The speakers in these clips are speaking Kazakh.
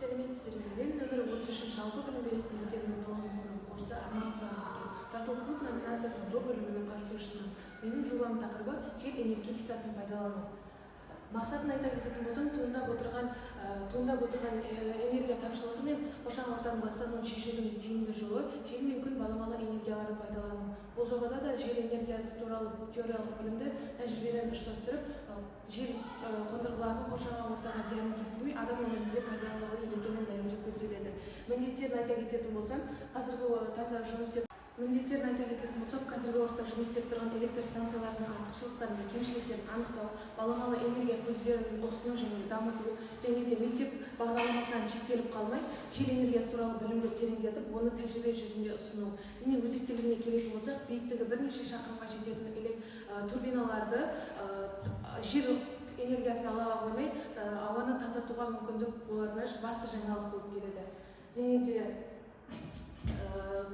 Сәлеметсіздер ме? Мен нөмір 33 жалпы білім беру мектебінің 9 сынып оқушысы Арман Сағатовтың Жасыл клуб номинациясының Б бөлімінің қатысушысымын. Менің жобамның тақырыбы жел энергетикасын пайдалану. Мақсатын айта кететін болсам, туындап отырған энергия тапшылығы мен қоршаған ортаның ластануын шешудің тиімді жолы жел мен күн баламалы энергияларын пайдалану. Бұл жобада да жел энергиясы туралы теориялық білімді тәжірибемен ұштастырып, жел қондырғыларының қоршаған ортаға зиянын келтірмей, адам өмірінде пайдалы екенін дәлелдеу көзделеді. Міндеттерін айта кететін болсам, қазіргі уақытта жұмыс істеп тұрған электр станцияларының артықшылықтарын мен кемшіліктерін анықтау, баламалы энергия көздерін ұсыну және дамыту, және де мектеп бағдарламасынан шектеліп қалмай, жел энергиясы туралы білімді тереңдетіп, оны тәжірибе жүзінде ұсыну. Және өзектілігіне келетін болсақ, биіктігі бірнеше шақырымға жететін турбиналарды жел энергиясын ала қоймай, ауаны тазартуға мүмкіндік болатыны басты жаңалық болып келеді. Және де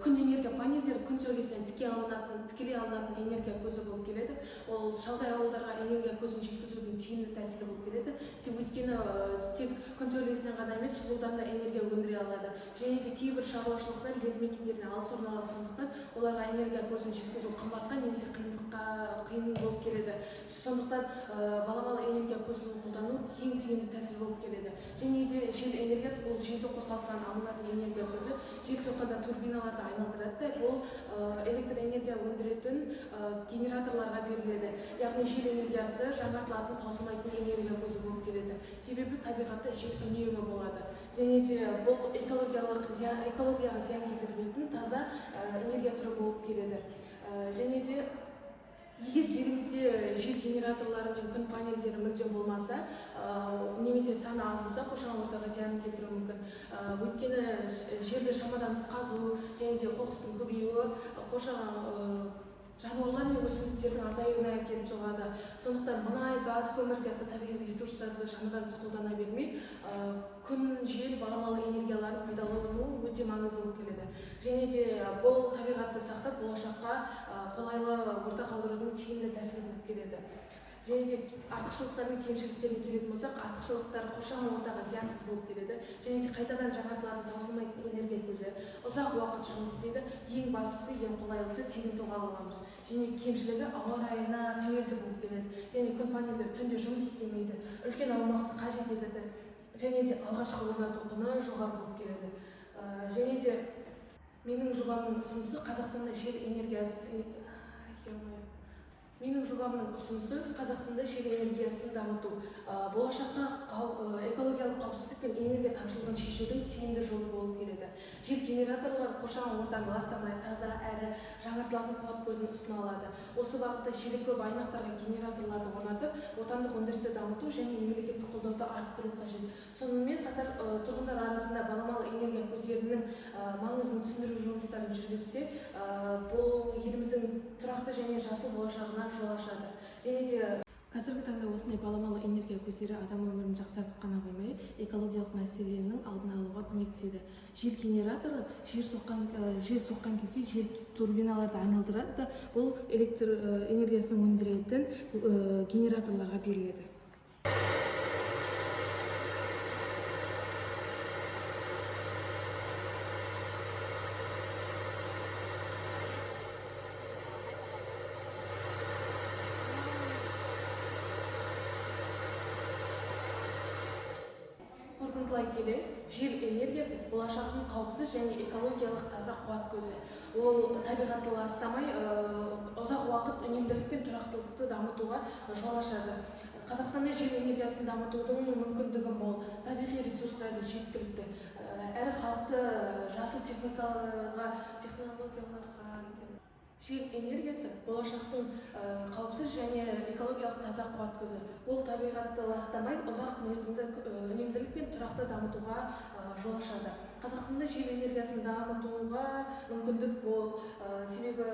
күн энергия панельдері күн сәулесінен тікелей алынатын энергия көзі болып келеді. Ол шалғай ауылдарға энергия көзін жеткізудің тиімді тәсілі болып келеді. Өйткені тек күн сәулесінен ғана емес, жылудан да энергия өндіре алады. Және де кейбір шаруашылықтар елді мекендерден алыс орналасқандықтан оларға энергия көзін жеткізу қымбатқа немесе қиын болып келеді. Сондықтан баламалы энергия көзін қолдану ең тиімді тәсіл болып келеді. Және де жел энергиясы бұл желдің қозғалысынан алынатын энергия көзі. Жел соққанда турбиналарды айналдырады, бұл электр энергия өндіретін генераторларға беріледі. Яғни жел энергиясы жаңартылатын таусылмайтын энергия көзі болып келеді. Себебі табиғатта жел үнемі болады. Және де бұл экологияға зиян келтірмейтін таза энергия түрі болып келеді. Және де егер елімізде жел генераторлары мен күн панельдері мүлдем болмаса, немесе саны аз болса, қоршаған ортаға зиянын келтіруі мүмкін. Өйткені жерді шамадан тыс қазу және де қоқыстың көбеюі жануарлар мен өсімдіктердің азаюына әкеліп соғады. Сондықтан мұнай, газ, көмір сияқты табиғи ресурстарды шамадан тыс қолдана бермей, күн, жел, баламалы энергияларын пайдалану өте маңызды болып келеді. Және де бұл табиғатты сақтап, болашаққа қолайлы орта қалдырудың тиімді тәсілі болып келеді. Және де артықшылықтар мен кемшіліктеріне келетін болсақ, артықшылықтар қоршаған ортаға зиянсыз болып келеді. Және де қайтадан жаңартылатын таусылмайтын энергия көзі ұзақ уақыт жұмыс істейді. Ең бастысы, ең қолайлысы тегін тоқ ала аламыз. Және кемшілігі ауа райына тәуелді болып келеді. Және күн панельдері түнде жұмыс істемейді, үлкен аумақты қажет етеді. Және де алғашқы орнату құны жоғары болып келеді. Және де менің жобамның ұсынысы Қазақстанда жел энергиясын дамыту. Болашаққа экологиялық қауіпсіздік пен энергия тапшылығын шешудің тиімді жолы болып келеді. Жел генераторлары қоршаған ортаны ластамай, таза әрі жаңартылатын қуат көзін ұсына алады. Осы бағытта желі көп аймақтарға генераторларды орнатып, отандық өндірісті дамыту және мемлекеттік қолдауды арттыру қажет. Сонымен қатар тұрғындар арасында баламалы энергия көздерінің маңызын түсіндіру жұмыстарын жүргізсе, бұл еліміздің тұрақты және жасыл болашағына жол ашады. Және де қазіргі таңда осындай баламалы энергия көздері адам өмірін жақсартып қана қоймай, экологиялық мәселенің алдын алуға көмектеседі. Жел генераторы жел соққан кезде жел турбиналарды айналдырады да, бұл электр энергиясын өндіретін генераторларға беріледі. Қорытындылай келе, жел энергиясы болашақтың қауіпсіз және экологиялық таза қуат көзі. Ол табиғатты ластамай, ұзақ уақыт үнемділік пен тұрақтылықты дамытуға жол ашады. Қазақстанда жел энергиясын дамытудың мүмкіндігі мол, табиғи ресурстарды жеткілікті, әрі халықты жасыл технологияларға жел энергиясы болашақтың қауіпсіз және экологиялық таза қуат көзі. Ол табиғатты ластамай, ұзақ мерзімді үнемділік пен тұрақты дамытуға жол ашады. Қазақстанда жел энергиясын дамытуға мүмкіндік мол, себебі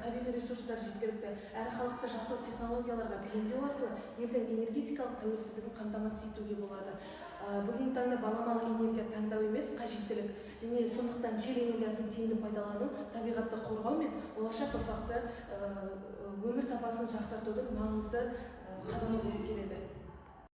табиғи ресурстар жеткілікті, әрі халықты жасыл технологияларға бейімдеу арқылы елдің энергетикалық тәуелсіздігін қамтамасыз етуге болады. Бүгінгі таңда баламалы энергия таңдау емес, қажеттілік. Және сондықтан жел энергиясын тиімді пайдалану, табиғатты қорғау мен болашақ ұрпақты өмір сапасын жақсартудың маңызды қадамы болып келеді.